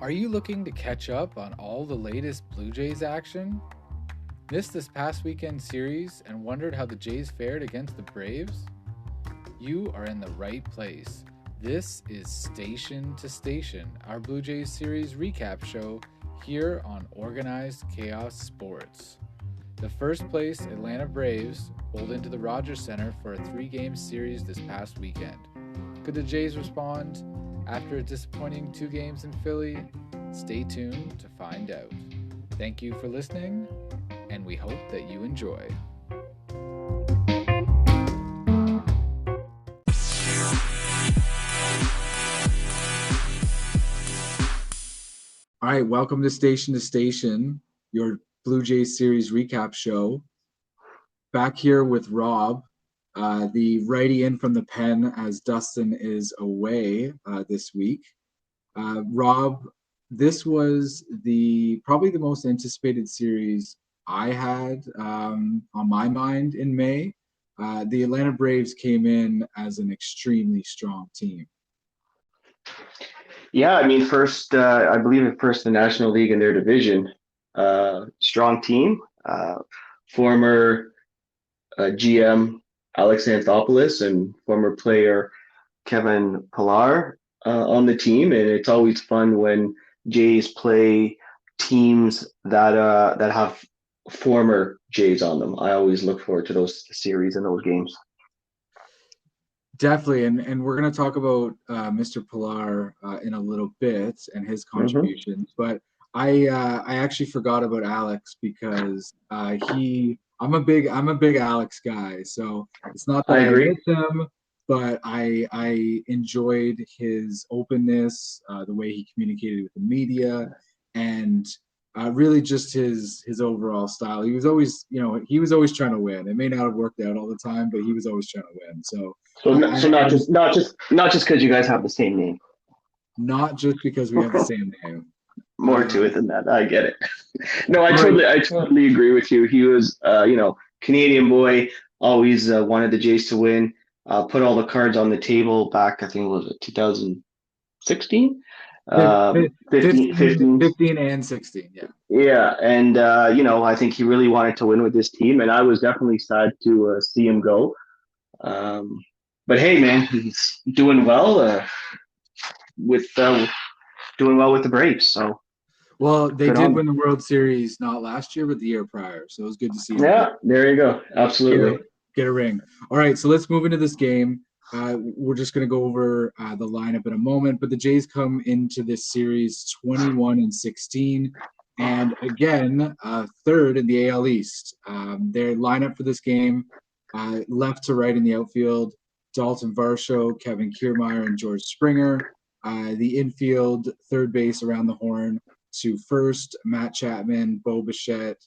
Are you looking to catch up on all the latest Blue Jays action? Missed this past weekend series and wondered how the Jays fared against the Braves? You are in the right place. This is Station to Station, our Blue Jays series recap show here on Organized Chaos Sports. The first place Atlanta Braves rolled into the Rogers Center for a 3-game series this past weekend. Could the Jays respond after a disappointing 2 games in Philly? Stay tuned to find out. Thank you for listening, and we hope that you enjoy. All right, welcome to Station, your Blue Jays series recap show. Back here with Rob, the righty in from the pen as Dustin is away this week. Rob, this was probably the most anticipated series I had on my mind in May. The Atlanta Braves came in as an extremely strong team. Yeah, I mean, I believe first in the National League in their division. Strong team. Former GM Alex Anthopoulos and former player Kevin Pillar on the team, and it's always fun when Jays play teams that have former Jays on them. I always look forward to those series and those games. Definitely, and we're going to talk about Mr. Pillar in a little bit and his contributions. But I actually forgot about Alex because I'm a big Alex guy. So it's not that I miss him, but I enjoyed his openness, the way he communicated with the media, and really just his overall style. He was always trying to win. It may not have worked out all the time, but he was always trying to win. So not just because you guys have the same name. Not just because we have the same name. More to it than that. I get it. No, I totally agree with you. He was, Canadian boy, always wanted the Jays to win. Put all the cards on the table back. I think it was 2016. 15 and 16, yeah, and I think he really wanted to win with this team, and I was definitely sad to see him go. But hey, man, he's doing well with the Braves. So, well, they did win the World Series not last year, but the year prior. So it was good to see him. Yeah, there you go. Absolutely, get a ring. All right, so let's move into this game. We're just going to go over the lineup in a moment, but the Jays come into this series 21-16, and again, third in the AL East. Their lineup for this game, left to right in the outfield, Dalton Varsho, Kevin Kiermaier, and George Springer. The infield, third base around the horn to first, Matt Chapman, Bo Bichette,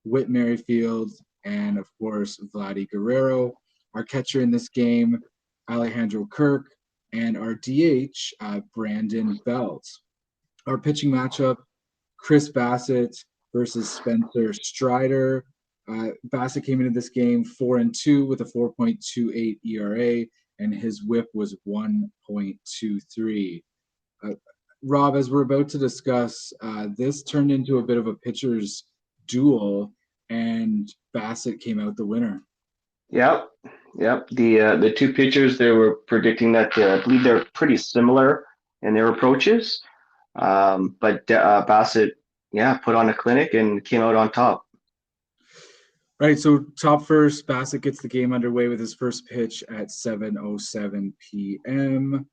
Whit Merrifield, and of course, Vladdy Guerrero. Our catcher in this game, Alejandro Kirk, and our DH, Brandon Belt. Our pitching matchup, Chris Bassitt versus Spencer Strider. Bassitt came into this game 4-2 with a 4.28 ERA, and his whip was 1.23. Rob, as we're about to discuss, this turned into a bit of a pitcher's duel, and Bassitt came out the winner. Yep. The two pitchers, they were predicting that I believe they're pretty similar in their approaches, but Bassitt, put on a clinic and came out on top. Right, so top first, Bassitt gets the game underway with his first pitch at 7:07 p.m.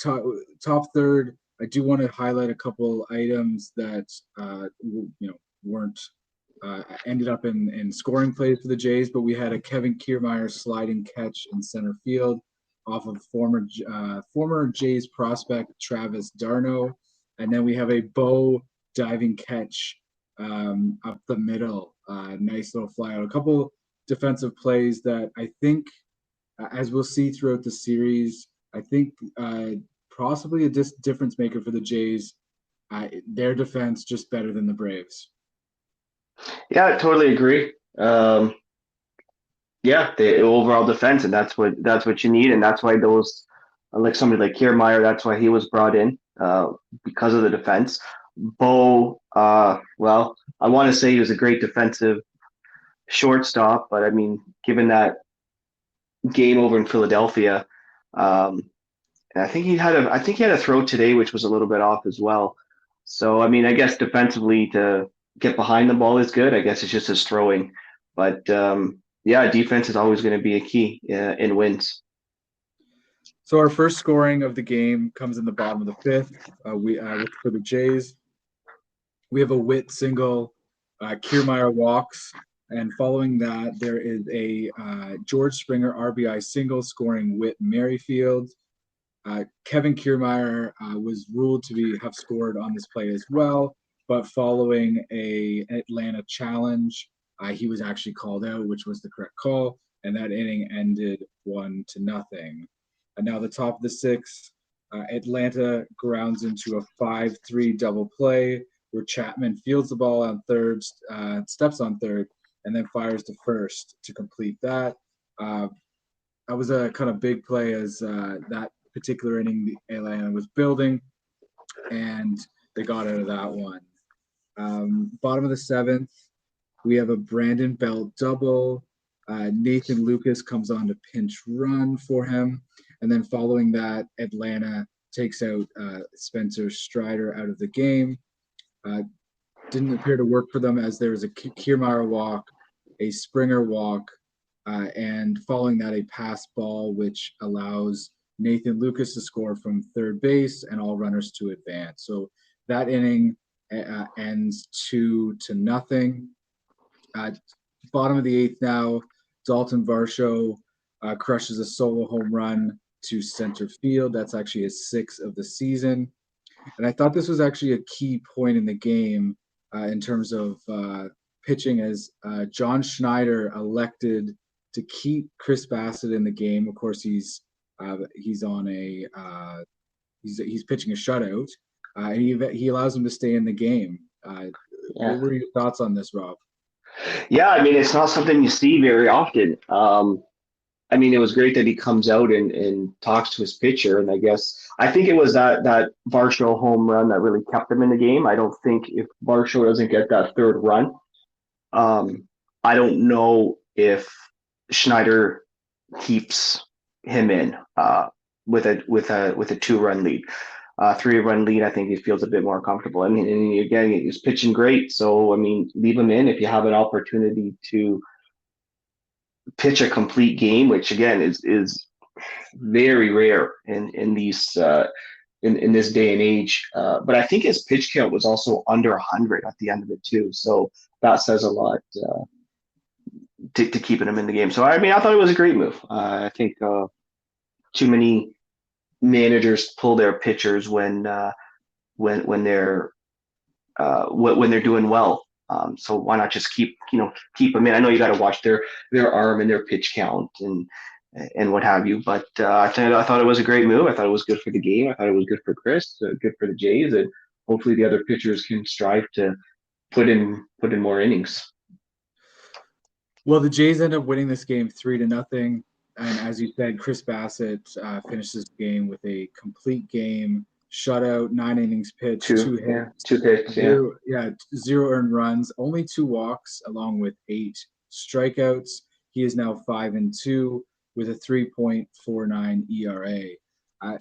Top third, I do want to highlight a couple items that weren't ended up in scoring plays for the Jays, but we had a Kevin Kiermaier sliding catch in center field off of former Jays prospect Travis d'Arnaud, and then we have a Bo diving catch up the middle. Nice little fly out. A couple defensive plays that I think, as we'll see throughout the series, I think possibly a difference maker for the Jays. Their defense just better than the Braves. Yeah, I totally agree. The overall defense, and that's what you need, and that's why those, like somebody like Kiermaier, that's why he was brought in. because of the defense. Bo, well, I want to say he was a great defensive shortstop, but I mean, given that game over in Philadelphia, um, and I think he had a throw today, which was a little bit off as well. So I mean, I guess defensively to get behind the ball is good. I guess it's just his throwing, but yeah, defense is always going to be a key in wins. So our first scoring of the game comes in the bottom of the fifth. For the Jays, we have a Witt single. Kiermaier walks, and following that, there is a George Springer RBI single scoring Witt Merrifield. Kevin Kiermaier was ruled to have scored on this play as well, but following an Atlanta challenge, he was actually called out, which was the correct call, and that inning ended 1-0. And now the top of the sixth, Atlanta grounds into a 5-3 double play where Chapman fields the ball on third, steps on third, and then fires to first to complete that. That was a kind of big play as that particular inning Atlanta was building, and they got out of that one. Bottom of the seventh, we have a Brandon Belt double. Nathan Lucas comes on to pinch run for him. And then following that, Atlanta takes out Spencer Strider out of the game. Didn't appear to work for them as there was a Kiermaier walk, a Springer walk, and following that, a pass ball, which allows Nathan Lucas to score from third base and all runners to advance. So that inning ends 2-0. Bottom of the eighth now, Dalton Varsho crushes a solo home run to center field. That's actually his sixth of the season. And I thought this was actually a key point in the game in terms of pitching, as John Schneider elected to keep Chris Bassitt in the game. Of course, he's on a he's pitching a shutout, and he allows him to stay in the game. Yeah. What were your thoughts on this, Rob? Yeah, I mean, it's not something you see very often. I mean, it was great that he comes out and talks to his pitcher. And I think it was that Varsho home run that really kept him in the game. I don't think if Varsho doesn't get that third run, I don't know if Schneider keeps him in with a 2-run lead. 3-run lead, I think he feels a bit more comfortable. I mean, and again, he's pitching great. So, I mean, leave him in if you have an opportunity to pitch a complete game, which again is very rare in these in this day and age. But I think his pitch count was also under 100 at the end of it too. So that says a lot to keeping him in the game. So I mean, I thought it was a great move. I think too many managers pull their pitchers when they're doing well. So why not just keep them in? I know you got to watch their arm and their pitch count and what have you. But I thought it was a great move. I thought it was good for the game. I thought it was good for Chris, good for the Jays, and hopefully the other pitchers can strive to put in more innings. Well, the Jays end up winning this game 3-0. And as you said, Chris Bassitt finishes the game with a complete game, shutout, 9 innings pitched, 2 hits, 2 hits, zero earned runs, only 2 walks, along with 8 strikeouts. He is now 5-2 with a 3.49 ERA.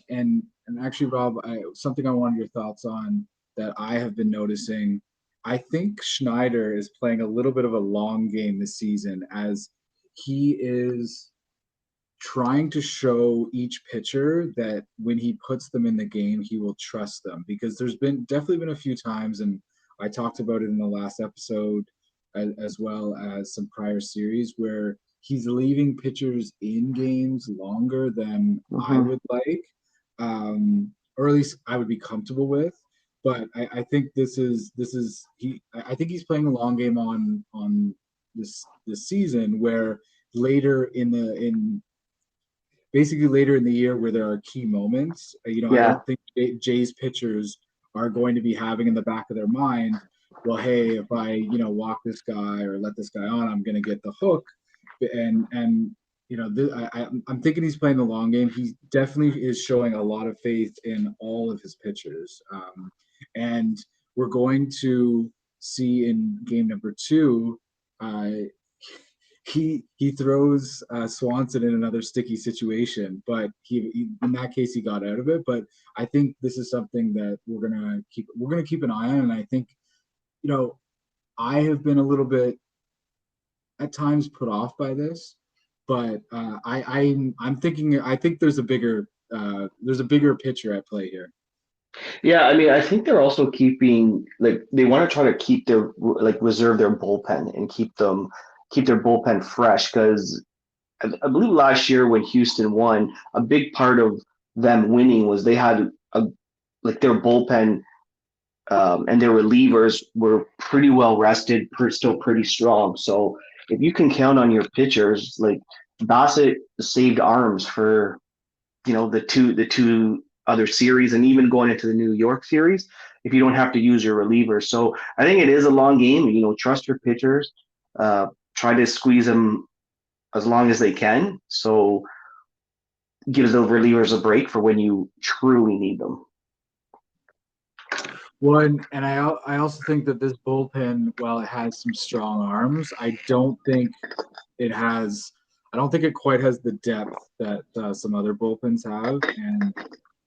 And actually, Rob, something I wanted your thoughts on that I have been noticing. I think Schneider is playing a little bit of a long game this season, as he is trying to show each pitcher that when he puts them in the game, he will trust them. Because there's definitely been a few times, and I talked about it in the last episode as well as some prior series, where he's leaving pitchers in games longer than I would like, or at least I would be comfortable with. But I think I think he's playing a long game on this season, where later basically later in the year, where there are key moments, I don't think Jays pitchers are going to be having in the back of their mind, well, hey, if I walk this guy or let this guy on, I'm going to get the hook. And I'm thinking he's playing the long game. He definitely is showing a lot of faith in all of his pitchers. And we're going to see in game number two, uh, he throws Swanson in another sticky situation, but he in that case he got out of it. But I think this is something that we're gonna keep an eye on, and I think you know I have been a little bit at times put off by this, but I'm thinking I think there's a bigger picture at play here. Yeah, I mean, I think they're also keeping like they want to try to keep their like reserve their bullpen and keep their bullpen fresh because I believe last year when Houston won, a big part of them winning was they had a like their bullpen and their relievers were pretty well rested, still pretty strong. So if you can count on your pitchers, like Bassett saved arms for the two other series and even going into the New York series if you don't have to use your relievers. So I think it is a long game. Trust your pitchers. Try to squeeze them as long as they can. So gives the relievers a break for when you truly need them. Well, and I also think that this bullpen, while it has some strong arms, I don't think it quite has the depth that some other bullpens have. And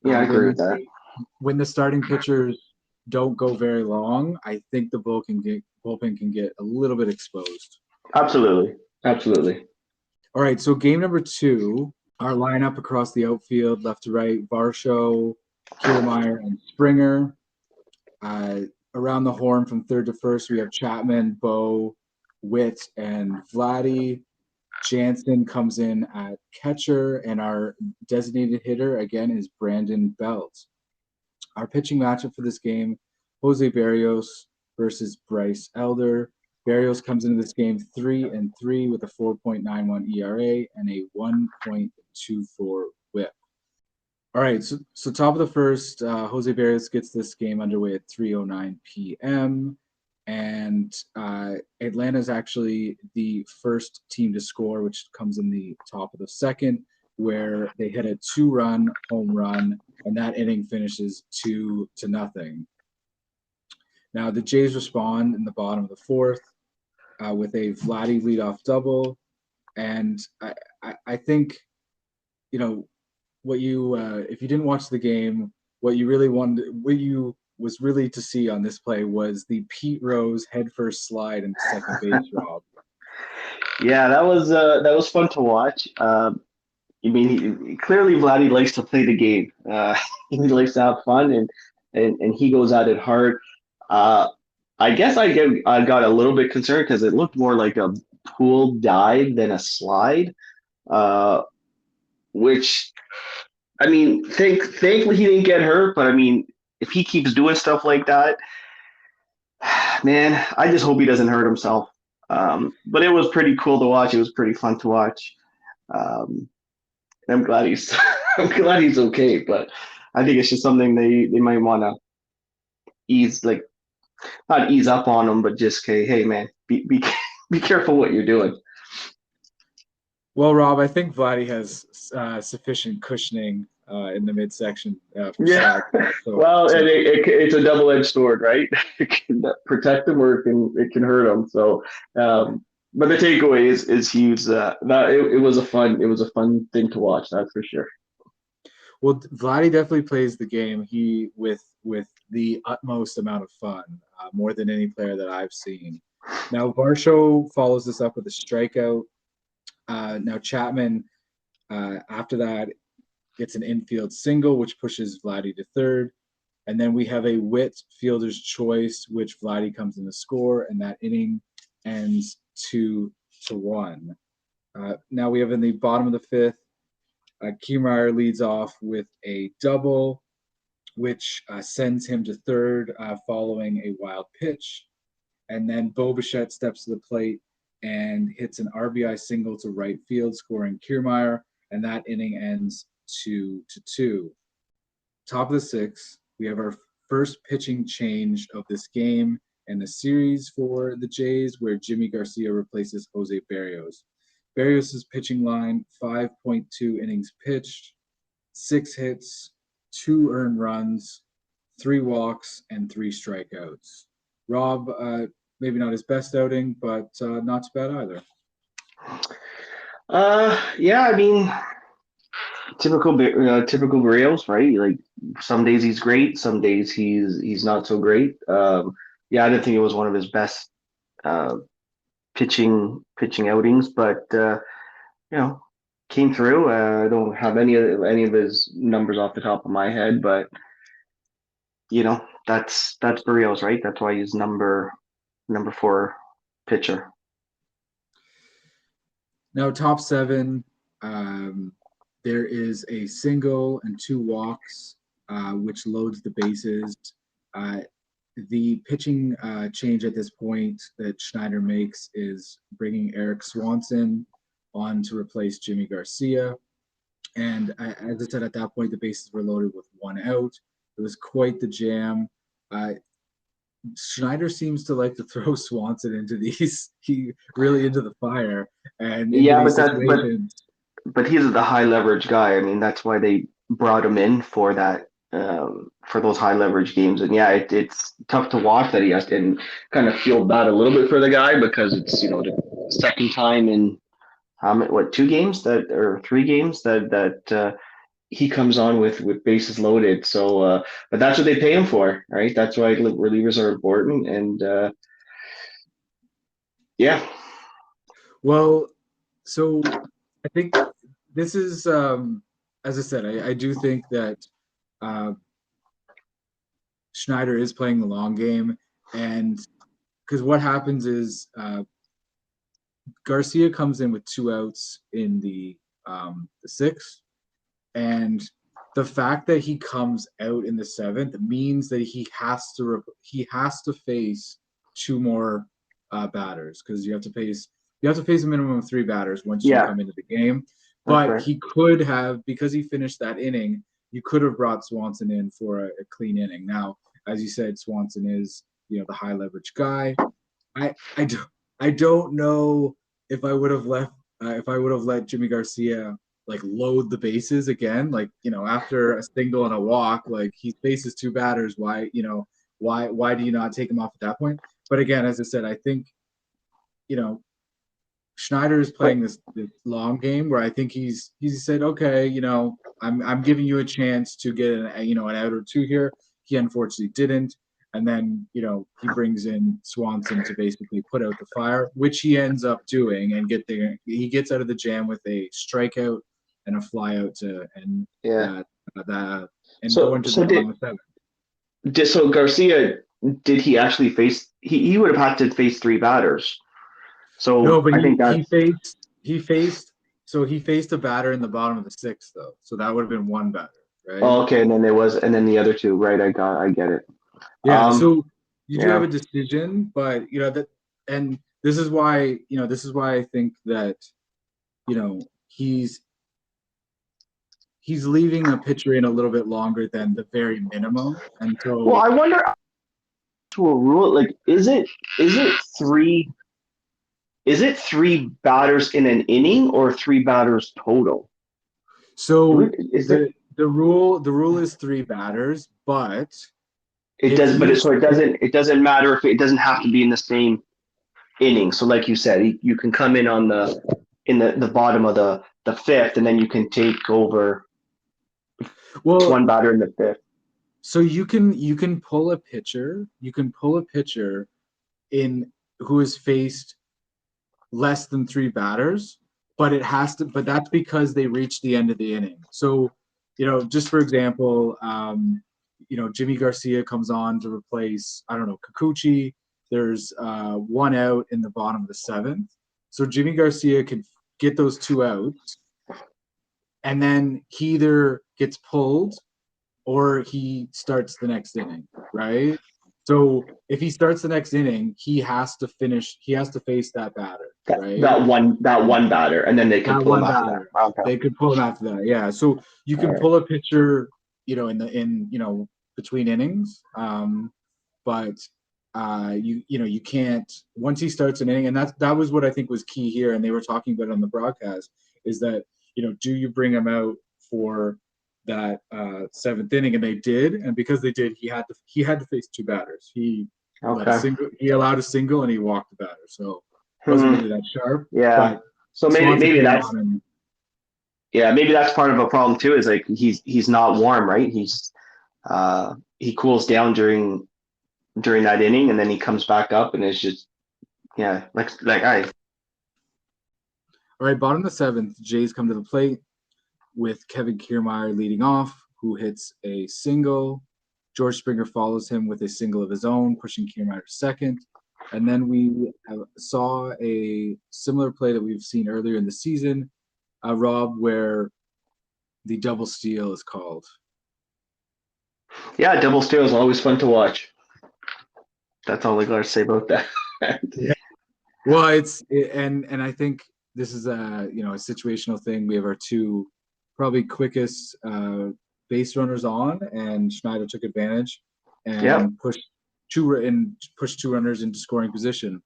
Yeah, I agree when with that. when the starting pitchers don't go very long, I think the bullpen can get a little bit exposed. Absolutely. Absolutely. All right, so game number two, our lineup across the outfield, left to right: Varsho, Kiermaier, and Springer. Uh, Around the horn from third to first, we have Chapman, Bo, Witt, and Vladdy. Jansen comes in at catcher, and our designated hitter again is Brandon Belt. Our pitching matchup for this game: Jose Barrios versus Bryce Elder. Barrios comes into this game 3-3 with a 4.91 ERA and a 1.24 WHIP. All right, so top of the first, Jose Barrios gets this game underway at 3:09 p.m. And Atlanta is actually the first team to score, which comes in the top of the second, where they hit a two-run home run, and that inning finishes 2-0. Now the Jays respond in the bottom of the fourth with a Vladdy leadoff double, and I think you know what you if you didn't watch the game, what you was really to see on this play was the Pete Rose headfirst slide into second base, Rob. Yeah, that was fun to watch. Clearly Vladdy likes to play the game. He likes to have fun and he goes at it hard. Uh, I guess I got a little bit concerned because it looked more like a pool dive than a slide. Uh, which I mean, thankfully he didn't get hurt, but I mean, if he keeps doing stuff like that, man, I just hope he doesn't hurt himself. But it was pretty cool to watch. It was pretty fun to watch. Um, I'm glad he's I'm glad he's okay, but I think it's just something they might want to ease like not ease up on him, but just say, hey man, be be careful what you're doing. Well, Rob, I think Vladdy has sufficient cushioning in the midsection for Yeah. slide. So, Well, and so it's a double-edged sword, right? It can protect him or it can hurt him. So, but the takeaway is huge. That it was a fun thing to watch. That's for sure. well, Vladdy definitely plays the game. He with the utmost amount of fun, more than any player that I've seen. Now Varsho follows this up with a strikeout. Now Chapman, after that, gets an infield single, which pushes Vladdy to third. And then we have a Witt fielder's choice, which Vladdy comes in to score, and that inning ends 2-1. Now we have in the bottom of the fifth, Kiermaier leads off with a double, which sends him to third following a wild pitch. And then Bo Bichette steps to the plate and hits an RBI single to right field, scoring Kiermaier, and that inning ends 2-2. Top of the sixth, we have our first pitching change of this game and the series for the Jays, where Jimmy Garcia replaces Jose Barrios. Berrios' pitching line, 5.2 innings pitched, 6 hits, 2 earned runs, 3 walks, and 3 strikeouts. Rob, maybe not his best outing, but not too bad either. Yeah, I mean, typical Barrios, right? Like some days he's great, some days he's not so great. Yeah, I didn't think it was one of his best uh, pitching outings, but you know, came through. I don't have any of his numbers off the top of my head, but that's Barrios, right? That's why he's number 4 pitcher. Now, top 7, there is a single and 2 walks, which loads the bases. The pitching change at this point that Schneider makes is bringing Eric Swanson on to replace Jimmy Garcia. And as I said, at that point, the bases were loaded with 1 out. It was quite the jam. Schneider seems to like to throw Swanson into really into the fire and into Yeah, these situations. but he's the high leverage guy. I mean, that's why they brought him in for that, for those high leverage games. And yeah, it's tough to watch that he has to, and kind of feel bad a little bit for the guy because it's the second time in 2 games that or 3 games that he comes on with bases loaded. So, but that's what they pay him for, right? That's why relievers are important, and yeah. Well, so I think this is, as I said, I do think that Schneider is playing the long game, and because what happens is Garcia comes in with 2 outs in the 6th, and the fact that he comes out in the 7th means that he has to face 2 more batters, because you have to face a minimum of 3 batters once you come into the game. But right. He could have, because he finished that inning, you could have brought Swanson in for a clean inning. Now, as you said, Swanson is the high leverage guy. I don't know if I would have let Jimmy Garcia like load the bases again, like after a single and a walk, like he faces 2 batters. Why do you not take him off at that point? But again, as I said, I think Schneider is playing this long game where I think he's said, okay, I'm giving you a chance to get an out or 2 here. He unfortunately didn't. And then, he brings in Swanson to basically put out the fire, which he ends up doing and he gets out of the jam with a strikeout and a fly out go into the bottom of 7. So Garcia, did he actually face, he would have had to face 3 batters. So no, but I think he faced a batter in the bottom of the 6th though. So that would have been 1 batter, right? Oh, okay, and then the other 2, right? I get it. Yeah, so you do have a decision, but and this is why I think that he's leaving a pitcher in a little bit longer than the very minimum. And so, well, I wonder, to a rule, like, is it 3? Is it 3 batters in an inning or 3 batters total? So the rule is 3 batters, but it doesn't matter if it doesn't have to be in the same inning. So like you said, you can come in on the bottom of the 5th, and then you can take over 1 batter in the 5th. So you can pull a pitcher. You can pull a pitcher in who has faced less than 3 batters, but that's because they reached the end of the inning. So, just for example, Jimmy Garcia comes on to replace, I don't know, Kikuchi. There's 1 out in the bottom of the 7th. So Jimmy Garcia can get those 2 outs, and then he either gets pulled or he starts the next inning, right? So if he starts the next inning, he has to face that batter, right? That one batter, and then they can pull him after that. Okay. They could pull him after that, yeah. So you can pull a pitcher, in between innings, but you can't, once he starts an inning, and that was what I think was key here, and they were talking about it on the broadcast, is that do you bring him out for that seventh inning, and they did, and because they did, he had to face two batters. Okay. He allowed a single, and he walked the batter, so it wasn't Hmm. really that sharp. Yeah. But So maybe Swanson maybe came that's on and yeah, maybe that's part of a problem too, is like he's not warm, right? He cools down during that inning, and then he comes back up and it's just yeah, like I all right, bottom of the seventh, Jays come to the plate with Kevin Kiermaier leading off, who hits a single. George Springer follows him with a single of his own, pushing Kiermaier to second. And then we saw a similar play that we've seen earlier in the season, Rob, where the double steal is called. yeah, double steal is always fun to watch. That's all I gotta say about that. Yeah. Well, and I think this is a situational thing. We have our two probably quickest base runners on, and Schneider took advantage Yep. and pushed two runners into scoring position.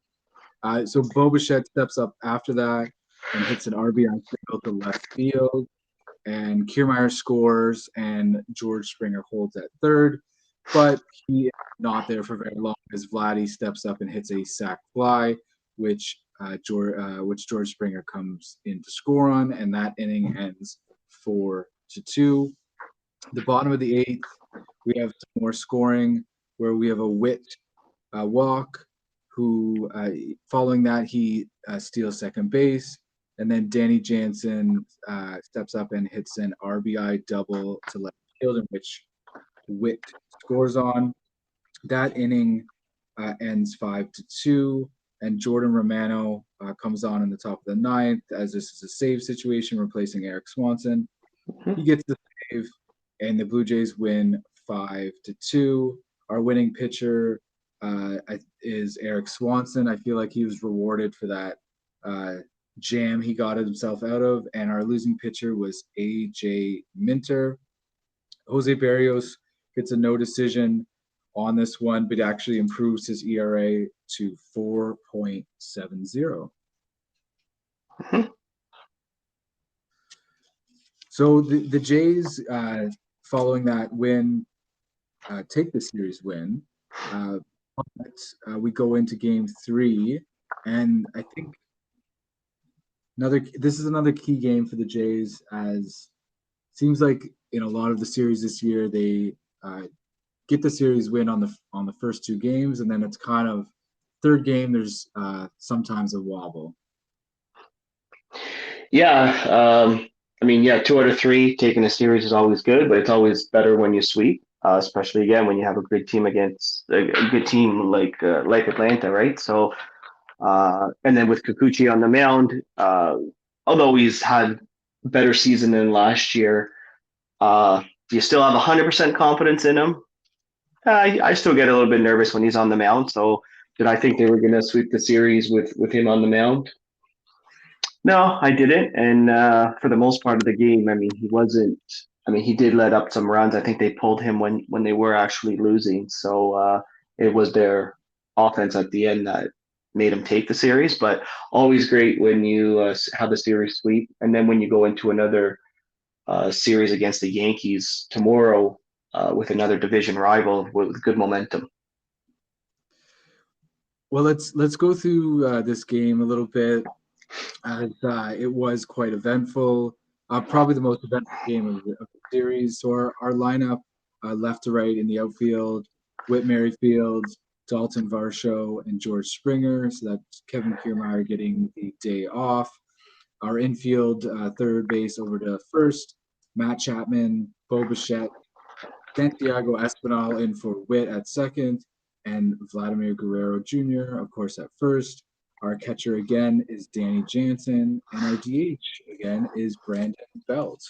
So Bo Bichette steps up after that and hits an RBI single to left field, and Kiermaier scores, and George Springer holds at third, but he is not there for very long as Vladdy steps up and hits a sac fly, which George Springer comes in to score on, and that inning ends 4-2. The bottom of the eighth, we have some more scoring where we have a Witt walk, who following that he steals second base, and then Danny Jansen steps up and hits an RBI double to left field, in which Witt scores on. That inning ends 5-2, and Jordan Romano comes on in the top of the ninth, as this is a save situation, replacing Eric Swanson. He gets the save, and the Blue Jays win 5-2. Our winning pitcher is Eric Swanson. I feel like he was rewarded for that jam he got himself out of. And our losing pitcher was AJ Minter. Jose Barrios gets a no decision on this one, but actually improves his ERA to 4.70. So the Jays, following that win, take the series win. But we go into game three, and I think this is another key game for the Jays, as seems like in a lot of the series this year they get the series win on the first two games, and then it's kind of third game there's sometimes a wobble. Yeah. I mean, yeah, 2 out of 3 taking a series is always good, but it's always better when you sweep, especially again when you have a good team against a good team like Atlanta, right? So, and then with Kikuchi on the mound, although he's had a better season than last year, do you still have 100% confidence in him? I still get a little bit nervous when he's on the mound. So, did I think they were going to sweep the series with him on the mound? No, I didn't. And for the most part of the game, I mean, he wasn't. I mean, he did let up some runs. I think they pulled him when they were actually losing. So it was their offense at the end that made him take the series. But always great when you have the series sweep, and then when you go into another series against the Yankees tomorrow with another division rival with good momentum. Well, let's go through this game a little bit, as it was quite eventful. Probably the most eventful game of the series. So our lineup, left to right in the outfield: Whit Merrifield, Dalton Varsho, and George Springer. So that's Kevin Kiermaier getting the day off. Our infield, third base over to first: Matt Chapman, Bo Bichette, Santiago Espinal in for Witt at second, and Vladimir Guerrero Jr., of course, at first. Our catcher again is Danny Jansen, and our DH again is Brandon Belt.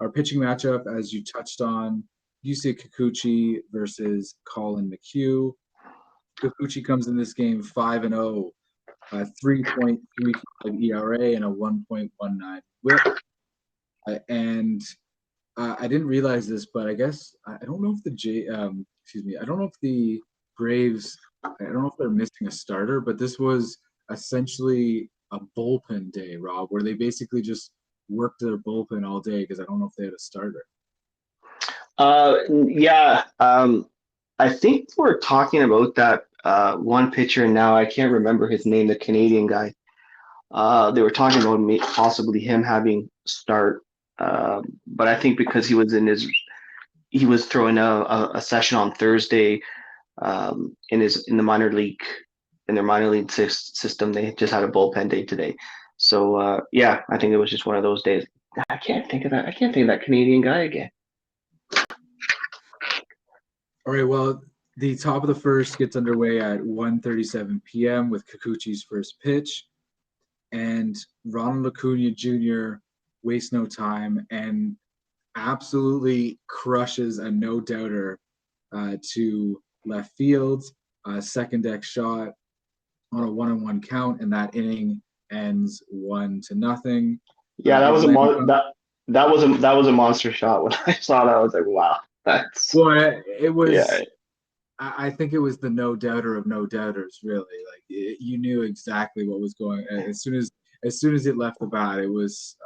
Our pitching matchup, as you touched on, Yusei Kikuchi versus Colin McHugh. Kikuchi comes in this game 5-0, 3.35 ERA, and a 1.19 WHIP. And I didn't realize this, but I guess I don't know if I don't know if the Braves I don't know if they're missing a starter, but this was essentially a bullpen day, Rob, where they basically just worked their bullpen all day because I don't know if they had a starter. Yeah. I think we're talking about that one pitcher now. I can't remember his name, the Canadian guy. They were talking about possibly him having start, but I think because he was throwing a session on Thursday in the minor league in their minor league system. They just had a bullpen day today, so yeah, I think it was just one of those days. I can't think of that. I can't think of that Canadian guy again. All right, well, the top of the first gets underway at 1:37 p.m. with Kikuchi's first pitch, and Ronald Acuna Jr. wastes no time and absolutely crushes a no-doubter to left field, second deck shot on a one-on-one count, and that inning ends 1-0. Yeah, that was a Atlanta. that was a monster shot. When I saw that, I was like, wow, that's Well, it yeah. was. I think it was the no doubter of no doubters. Really, like you knew exactly what was going. As soon as it left the bat, it was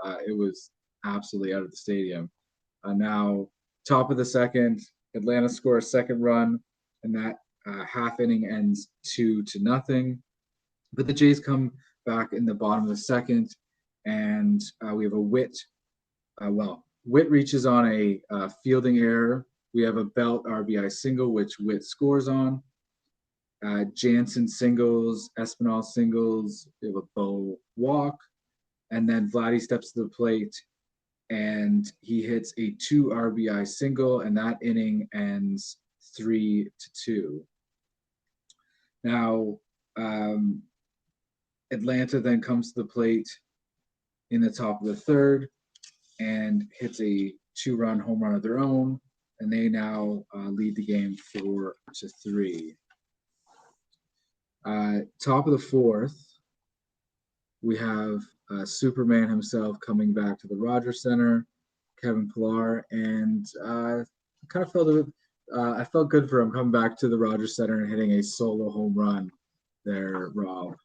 absolutely out of the stadium. Now, top of the second, Atlanta score a second run, and that half inning ends 2-0. But the Jays come back in the bottom of the second, and we have a Witt. Witt reaches on a fielding error. We have a Belt RBI single, which Witt scores on. Jansen singles, Espinal singles. We have a Bo walk, and then Vladdy steps to the plate and he hits a 2 RBI single, and that inning ends 3-2. Now, Atlanta then comes to the plate in the top of the third and hits a 2-run home run of their own, and they now lead the game 4-3. Top of the fourth, we have Superman himself coming back to the Rogers Center, Kevin Pillar, and kind of felt I felt good for him coming back to the Rogers Center and hitting a solo home run there, Rob.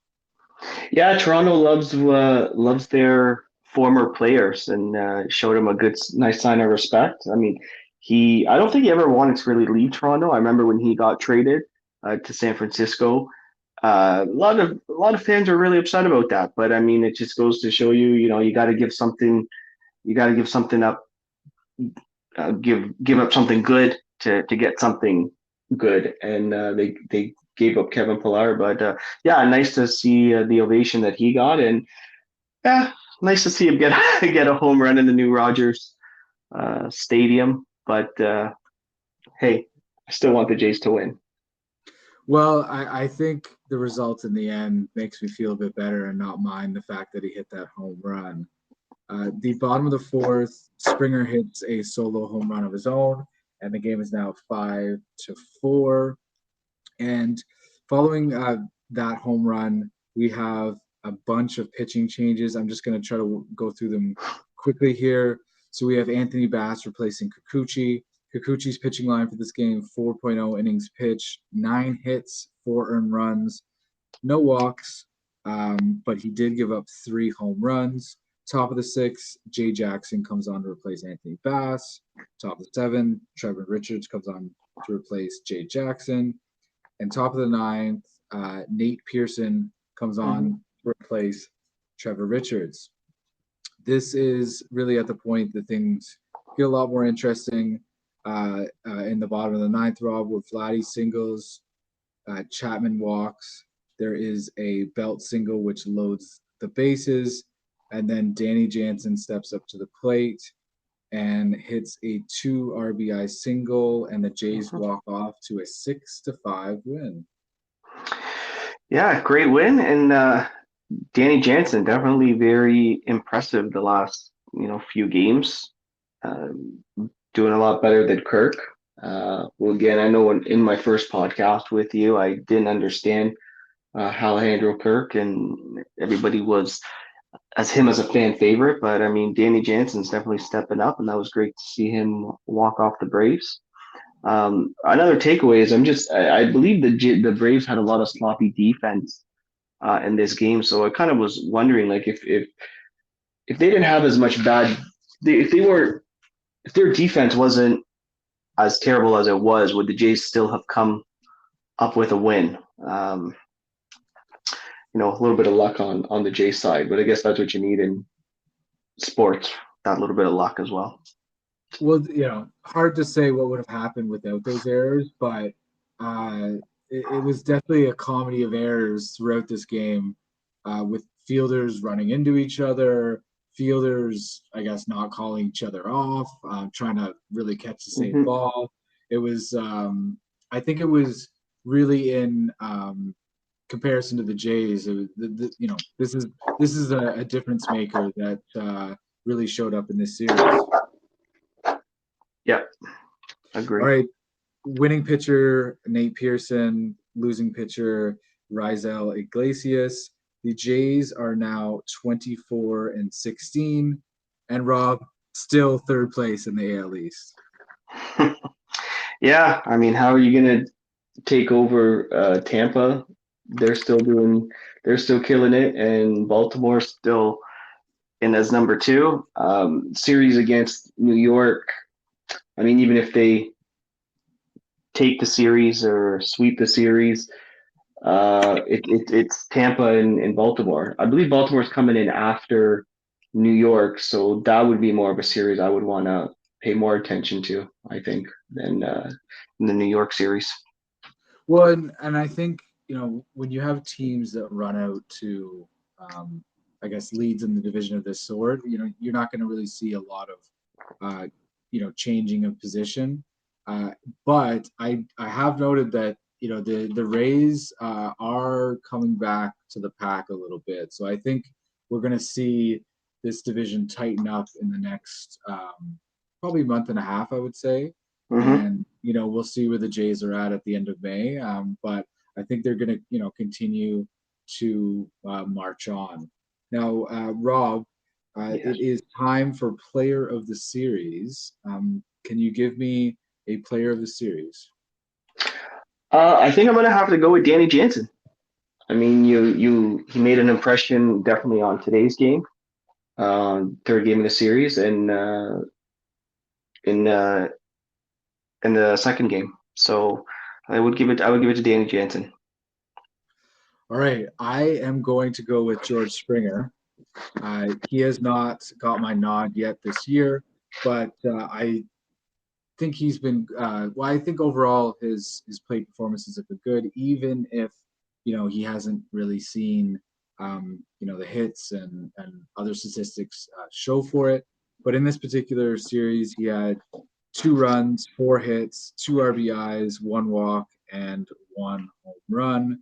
Yeah, Toronto loves their former players and showed him a nice sign of respect. I mean, I don't think he ever wanted to really leave Toronto. I remember when he got traded to San Francisco. A lot of fans are really upset about that, but I mean, it just goes to show you, you got to give something up, give up something good to get something good, and they gave up Kevin Pillar, but yeah, nice to see the ovation that he got, and yeah, nice to see him get get a home run in the new Rogers Stadium. But hey, I still want the Jays to win. Well, I think the result in the end makes me feel a bit better and not mind the fact that he hit that home run. The bottom of the fourth, Springer hits a solo home run of his own, and the game is now 5-4. And following that home run, we have a bunch of pitching changes. I'm just going to try to go through them quickly here. So we have Anthony Bass replacing Kikuchi. Kikuchi's pitching line for this game: 4.0 innings pitched, 9 hits, 4 earned runs, no walks, but he did give up 3 home runs. Top of the 6, Jay Jackson comes on to replace Anthony Bass. Top of the 7, Trevor Richards comes on to replace Jay Jackson. And top of the 9th, Nate Pearson comes on to replace Trevor Richards. This is really at the point that things get a lot more interesting in the bottom of the 9th, Rob, with Vladdy singles, Chapman walks. There is a Belt single which loads the bases, and then Danny Jansen steps up to the plate and hits a 2 RBI single, and the Jays walk off to a 6-5 win. Yeah, great win, and Danny Jansen definitely very impressive the last few games, doing a lot better than Kirk. Well, again, I know in my first podcast with you, I didn't understand Alejandro Kirk, and everybody was as a fan favorite. But I mean, Danny Jansen's definitely stepping up, and that was great to see him walk off the Braves. Another takeaway is I believe the Braves had a lot of sloppy defense in this game, so I kind of was wondering like if they didn't have as much if they were if their defense wasn't as terrible as it was, would the Jays still have come up with a win? A little bit of luck on the Jays side, but I guess that's what you need in sports, that little bit of luck as well. Well, hard to say what would have happened without those errors, but it was definitely a comedy of errors throughout this game, with fielders running into each other, fielders, I guess, not calling each other off, trying to really catch the same ball. It was, I think it was really in comparison to the Jays. It was, this is a difference maker that really showed up in this series. Yeah, agree. All right, winning pitcher Nate Pearson, losing pitcher Raisel Iglesias. The Jays are now 24-16, and Rob still third place in the AL East. Yeah, I mean, how are you gonna take over Tampa? They're still killing it, and Baltimore still in as number 2. Series against New York. I mean, even if they take the series or sweep the series, it's Tampa and Baltimore. I believe Baltimore's coming in after New York, so that would be more of a series I would want to pay more attention to, I think, than the New York series. Well, and I think, when you have teams that run out to, I guess, leads in the division of this sort, you're not going to really see a lot of, changing of position. But I have noted that, the Rays are coming back to the pack a little bit. So I think we're going to see this division tighten up in the next probably month and a half, I would say. And, we'll see where the Jays are at the end of May. But I think they're going to, continue to march on. Now, Rob, it is time for player of the series. Can you give me a player of the series? I think I'm going to have to go with Danny Jansen. I mean, he made an impression definitely on today's game, third game of the series, and in the second game. So I would give it to Danny Jansen. All right, I am going to go with George Springer. He has not got my nod yet this year, but I think he's been I think overall his plate performances have been good, even if he hasn't really seen the hits and other statistics show for it. But in this particular series, he had 2 runs, 4 hits, 2 RBIs, 1 walk, and 1 home run.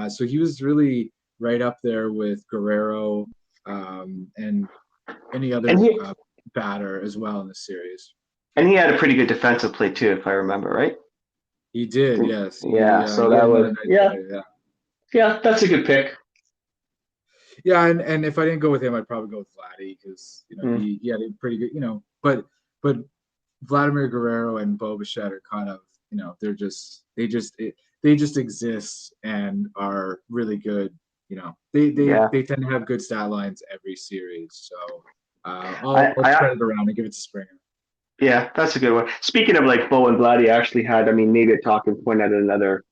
So he was really right up there with Guerrero and any other batter as well in the series. And he had a pretty good defensive play too, if I remember right. He did, yes. Yeah, so that was yeah, that's a good pick. Yeah, and if I didn't go with him, I'd probably go with Vladdy because he had a pretty good, but Vladimir Guerrero and Bo Bichette are kind of they just exist and are really good. They tend to have good stat lines every series. So I'll spread it around and give it to Springer. Yeah, that's a good one. Speaking of like Bo and Vladdy, actually had, I mean, maybe a talking point at another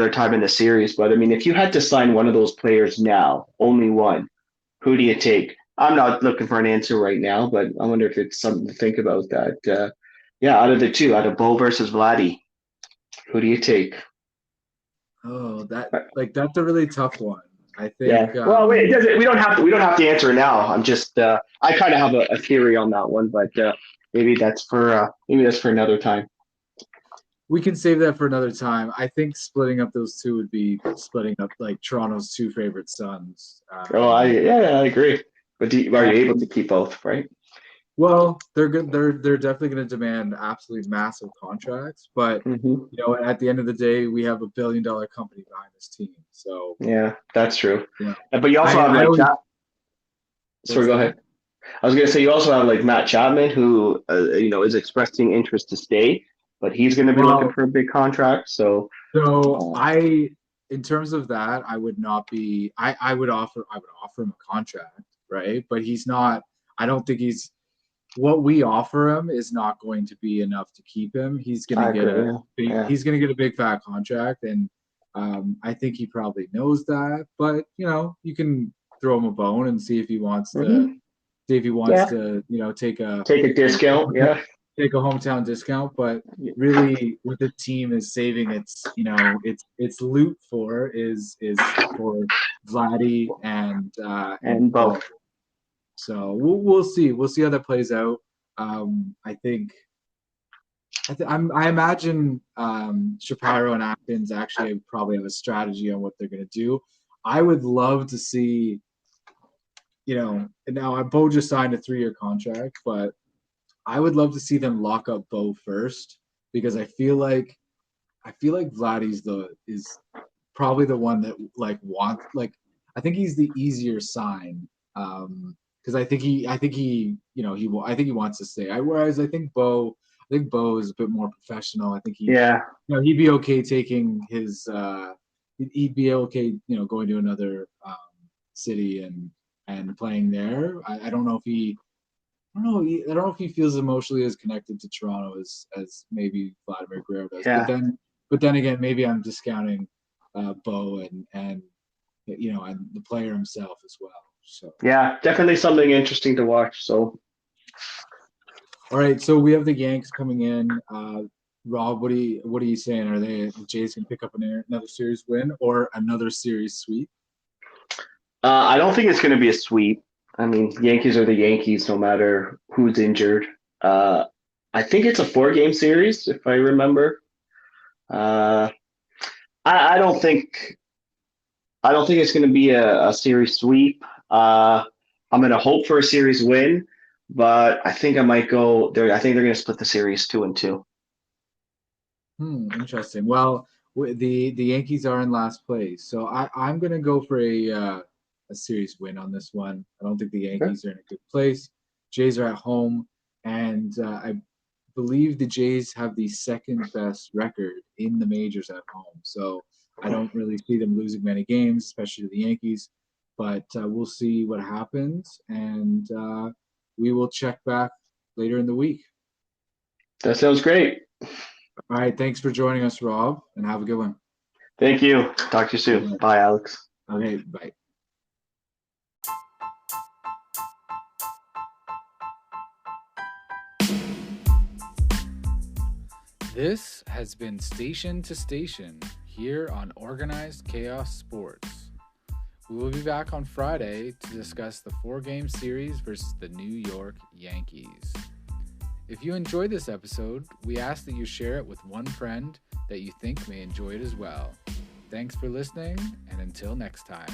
time in the series, but I mean, if you had to sign one of those players now, only one, who do you take? I'm not looking for an answer right now, but I wonder if it's something to think about that. Out of the two, out of Bo versus Vladdy, who do you take? Oh, that's a really tough one. I think. Yeah. Well, wait, we don't have to answer it now. I'm just I kind of have a theory on that one, but maybe that's for another time. We can save that for another time. I think splitting up those two would be splitting up like Toronto's 2 favorite sons. I agree. But are you able to keep both, right? Well, they're good. They're definitely going to demand absolutely massive contracts, but at the end of the day, we have $1 billion company behind this team. So yeah, that's true. Yeah. But you also have Sorry, go ahead. I was going to say you also have like Matt Chapman, who is expressing interest to stay, but he's going to be looking for a big contract. So In terms of that, I would not be. I would offer him a contract, right? But he's not. I don't think he's. What we offer him is not going to be enough to keep him. He's going to get he's going to get a big fat contract, and I think he probably knows that. But you can throw him a bone and see if he wants to. See if he wants to, take a discount. Take a hometown discount, but really what the team is saving its loot for is for Vladdy and Bo. So we'll see. We'll see how that plays out. I imagine Shapiro and Atkins actually probably have a strategy on what they're going to do. I would love to see, now Bo just signed a 3-year contract, but I would love to see them lock up Bo first, because I feel like Vladdy's is probably the one that wants, I think he's the easier sign, because I think he wants to stay. Whereas I think Bo is a bit more professional. I think he'd be okay taking his he'd be okay going to another city and playing there. I don't know if he feels emotionally as connected to Toronto as maybe Vladimir Guerrero does. Yeah. But then again, maybe I'm discounting Bo and the player himself as well. So yeah, definitely something interesting to watch. So all right, so we have the Yanks coming in. Rob, what are you saying? Are the Jays gonna pick up another series win or another series sweep? I don't think it's going to be a sweep. I mean, Yankees are the Yankees, no matter who's injured. I think it's a 4-game series, if I remember. I don't think it's going to be a series sweep. I'm going to hope for a series win, but I think I might go there. I think they're going to split the series 2-2. Interesting. Well, the Yankees are in last place, so I'm going to go for a series win on this one. I don't think the Yankees are in a good place. Jays are at home, and I believe the Jays have the second best record in the majors at home. So I don't really see them losing many games, especially to the Yankees. But we'll see what happens, and we will check back later in the week. That sounds great. All right. Thanks for joining us, Rob, and have a good one. Thank you. Talk to you soon. Okay. Bye, Alex. Okay. Bye. This has been Station to Station here on Organized Chaos Sports. We will be back on Friday to discuss the 4-game series versus the New York Yankees. If you enjoyed this episode, we ask that you share it with one friend that you think may enjoy it as well. Thanks for listening, and until next time.